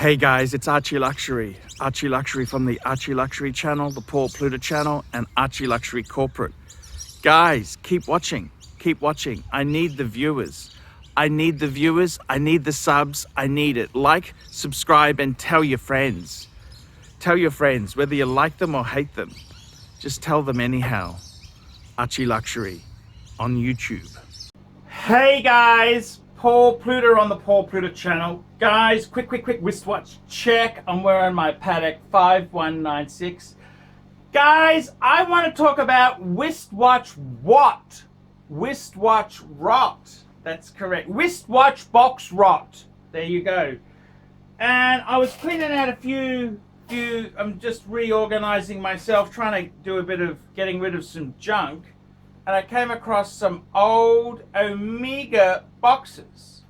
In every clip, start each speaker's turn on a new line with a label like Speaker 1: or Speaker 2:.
Speaker 1: Hey guys, it's ArchieLuxury. ArchieLuxury from the ArchieLuxury channel, the Paul Pluta channel, and ArchieLuxury corporate. Guys, keep watching. Keep watching. I need the viewers. I need the viewers. I need the subs. I need it. Like, subscribe, and tell your friends. Tell your friends, whether you like them or hate them. Just tell them anyhow. ArchieLuxury on YouTube. Hey guys, Paul Pluta on the Paul Pluta channel. Guys, quick wristwatch check. I'm wearing my Patek 5196. Guys, I want to talk about wristwatch what? Wristwatch rot. That's correct. Wristwatch box rot. There you go. And I was cleaning out a few, I'm just reorganizing myself, trying to do a bit of getting rid of some junk. And I came across some old Omega boxes.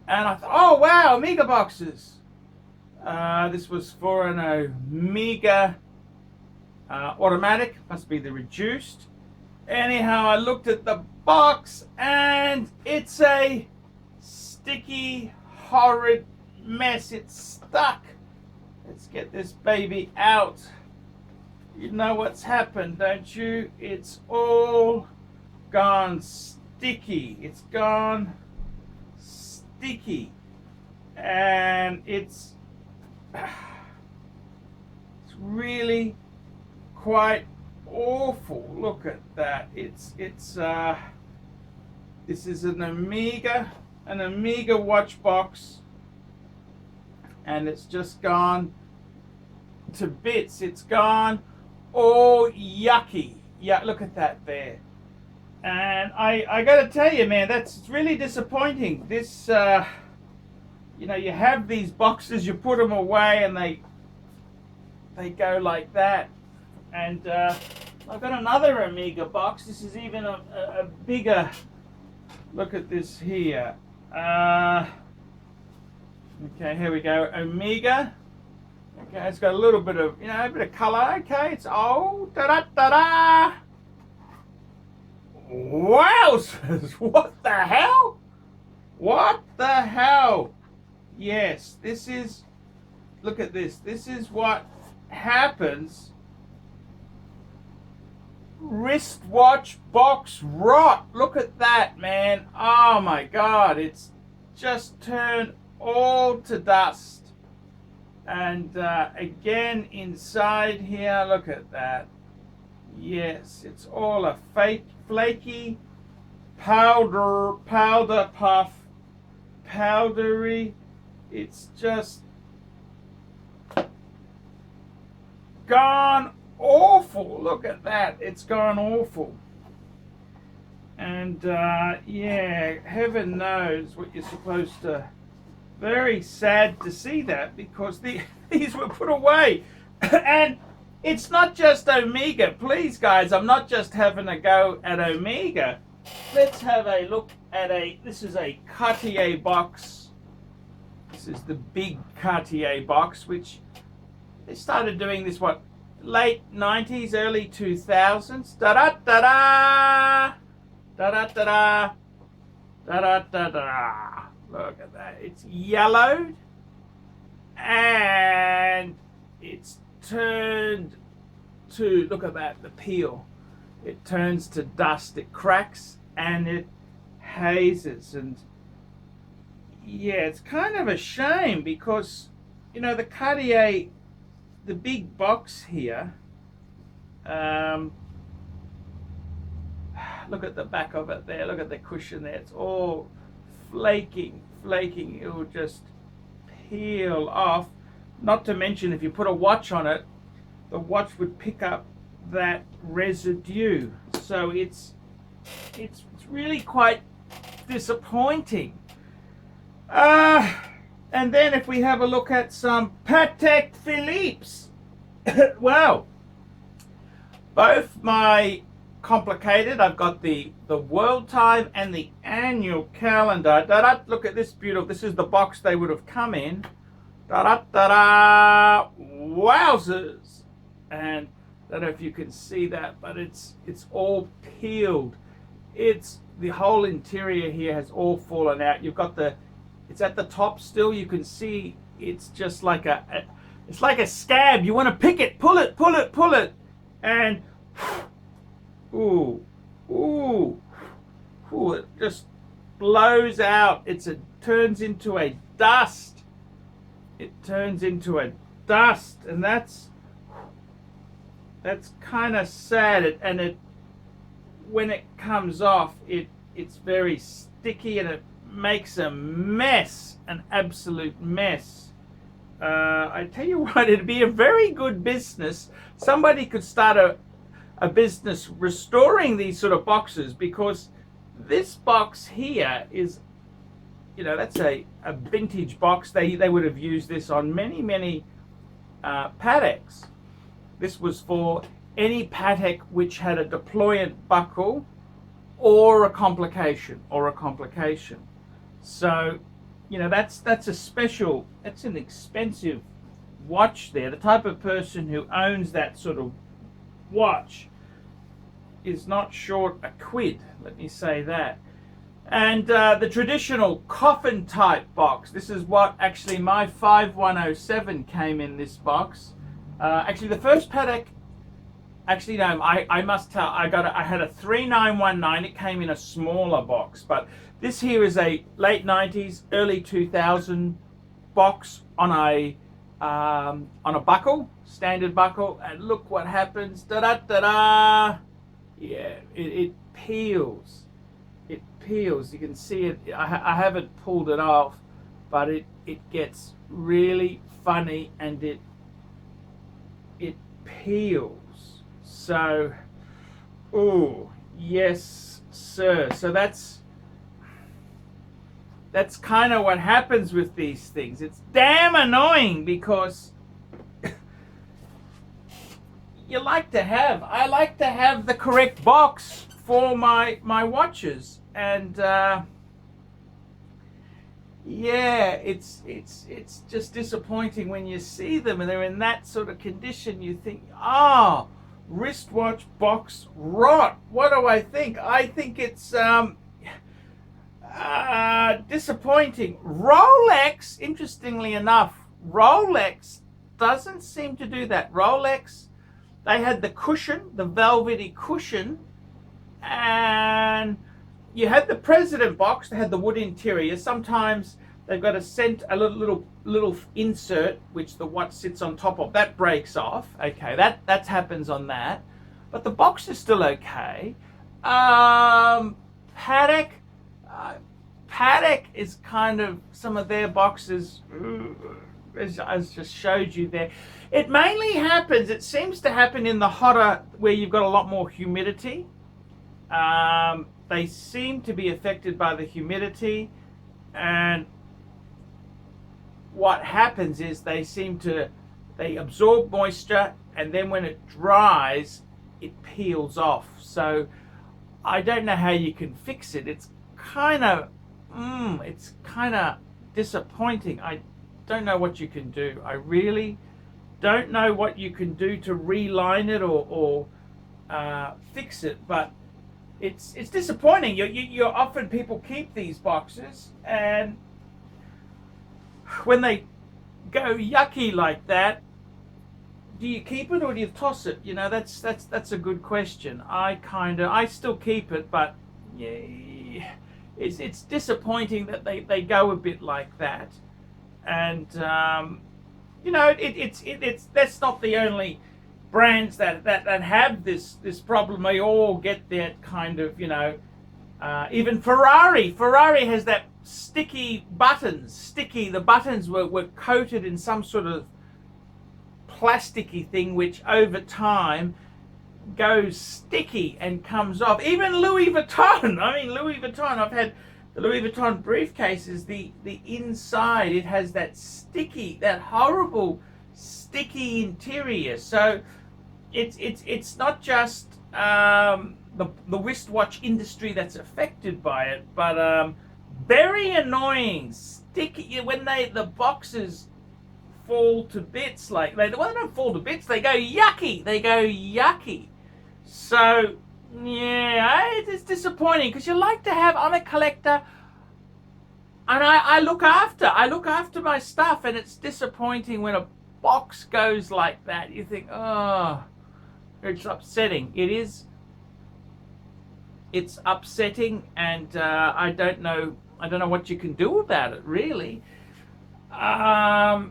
Speaker 1: And I thought, oh wow, Omega boxes. This was for an Omega automatic, must be the reduced. Anyhow, I looked at the box and it's a sticky, horrid mess. It's stuck. Let's get this baby out. You know what's happened, don't you? It's all gone sticky. It's gone sticky. And it's really quite awful. Look at that. This is an Omega watch box, and it's just gone to bits. It's gone all yucky. Yeah, look at that there. And I gotta tell you, man, that's really disappointing. This you know, you have these boxes, you put them away, and they go like that. And I've got another Omega box. This is even a bigger. Look at this here. Okay, here we go. Omega. Okay, it's got a little bit of, you know, a bit of color. Okay, it's old. Da-da-da-da! Wowzers! What the hell? What the hell? Yes, this is, look at this. This is what happens. Wristwatch box rot. Look at that, man. Oh my God, it's just turned all to dust. And again, inside here, look at that. Yes, it's all a fake, flaky powder puff, powdery. It's just gone awful. Look at that. It's gone awful. And yeah, heaven knows what you're supposed to. Very sad to see that, because these were put away. And it's not just Omega. Please, guys, I'm not just having a go at Omega. Let's have a look at this is a Cartier box. This is the big Cartier box, which they started doing this, what, late 90s, early 2000s. Da-da-da-da! Da-da-da-da! Da-da-da-da! Look at that. It's yellowed and it's turned to, look at that, the peel. It turns to dust, it cracks, and it hazes. And yeah, it's kind of a shame, because, you know, the Cartier, the big box here, look at the back of it there, look at the cushion there, it's all flaking. It will just peel off. Not to mention, if you put a watch on it, the watch would pick up that residue. So it's really quite disappointing. And then if we have a look at some Patek Philippe's, well, both my complicated. I've got the world time and the annual calendar. Da-da, look at this beautiful. This is the box they would have come in. Da-da-da-da. Wowzers. And I don't know if you can see that, but it's all peeled. It's the whole interior here has all fallen out. You've got it's at the top still. You can see it's just like it's like a scab. You want to pick it, pull it, pull it, pull it, and ooh, ooh, ooh, it just blows out. It turns into a dust. It turns into a dust, and that's kind of sad. And when it comes off, it's very sticky, and it makes a mess, an absolute mess. I tell you what, it'd be a very good business. Somebody could start a business restoring these sort of boxes, because this box here is, that's a vintage box. They would have used this on many paddocks. This was for any paddock which had a deployant buckle or a complication. So, that's an expensive watch there. The type of person who owns that sort of watch is not short a quid, let me say that. And the traditional coffin type box, this is what actually my 5107 came in this box. Actually, the first paddock, actually no, I must tell, I had a 3919. It came in a smaller box, but this here is a late 90s, early 2000 box on a buckle, standard buckle, and look what happens. Da da da da. Yeah, it peels. It peels. You can see it. I haven't pulled it off, but it gets really funny, and it peels. So, oh yes, sir. So that's kind of what happens with these things. It's damn annoying, because I like to have the correct box for my watches, and yeah, it's just disappointing when you see them and they're in that sort of condition. You think, wristwatch box rot. What do I think? I think it's disappointing. Rolex, interestingly enough, Rolex doesn't seem to do that. Rolex, they had the cushion, the velvety cushion, and you had the President box. They had the wood interior. Sometimes they've got a little insert which the watch sits on top of. That breaks off. Okay, that happens on that, but the box is still okay. Paddock is kind of, some of their boxes, as I just showed you there. It mainly happens, it seems to happen in the hotter, where you've got a lot more humidity. They seem to be affected by the humidity, and what happens is they absorb moisture, and then when it dries, it peels off. So I don't know how you can fix it. It's kind of disappointing. I don't know what you can do. I really don't know what you can do to reline it or fix it, but it's disappointing. You're often, people keep these boxes, and when they go yucky like that, do you keep it or do you toss it? That's a good question. I still keep it, but yeah, it's disappointing that they go a bit like that. And it's that's not the only brands that have this problem. They all get that kind of, even Ferrari has that sticky buttons. The buttons were coated in some sort of plasticky thing, which over time goes sticky and comes off. Even Louis Vuitton. I've had the Louis Vuitton briefcases. The inside, it has that horrible sticky interior. So it's not just the wristwatch industry that's affected by it, but very annoying, sticky. When the boxes fall to bits, they don't fall to bits, they go yucky. So yeah, it's disappointing, because you like to have, I'm a collector, And I look after my stuff, and it's disappointing when a box goes like that. You think, oh, it's upsetting. It's upsetting, and I don't know what you can do about it, really. Yeah,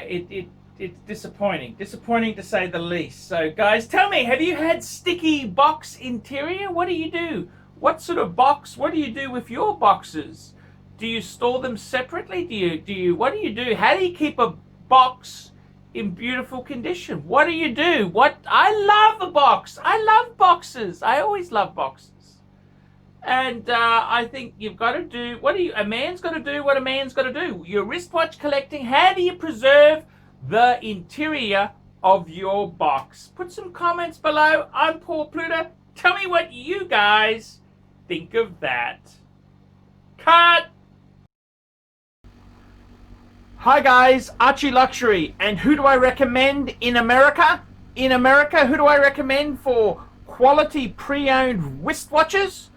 Speaker 1: it's disappointing to say the least. So guys, tell me, have you had sticky box interior? What do you do? What sort of box? What do you do with your boxes? Do you store them separately? What do you do? How do you keep a box in beautiful condition? What do you do? I love a box. I love boxes. I always love boxes. And I think you've got to do, a man's got to do what a man's got to do. Your wristwatch collecting, how do you preserve the interior of your box? Put some comments below. I'm Paul Pluta. Tell me what you guys think of that. Cut! Hi guys, ArchieLuxury. And who do I recommend in America? In America, who do I recommend for quality pre-owned wristwatches?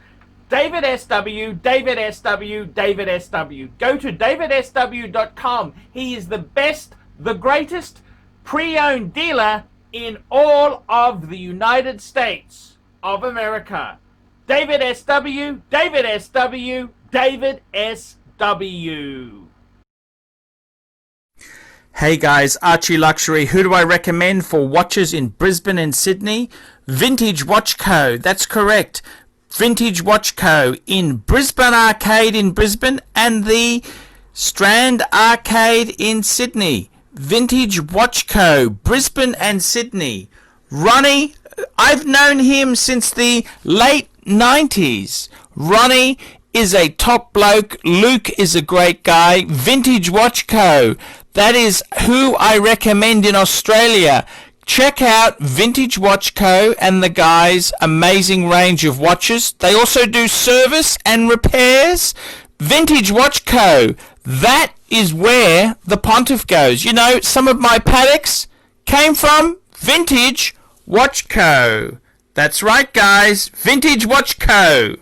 Speaker 1: David SW, David SW, David SW. Go to davidsw.com. He is the best, the greatest pre-owned dealer in all of the United States of America. David SW, David SW, David SW. Hey guys, ArchieLuxury. Who do I recommend for watches in Brisbane and Sydney? Vintage Watch Co. That's correct. Vintage Watch Co. in Brisbane Arcade in Brisbane and the Strand Arcade in Sydney. Vintage Watch Co. Brisbane and Sydney. Ronnie, I've known him since the late 90s. Ronnie is a top bloke. Luke is a great guy. Vintage Watch Co. That is who I recommend in Australia. Check out Vintage Watch Co. and the guys' amazing range of watches. They also do service and repairs. Vintage Watch Co. That is where the Pontiff goes. You know, some of my Pateks came from Vintage Watch Co. That's right, guys. Vintage Watch Co.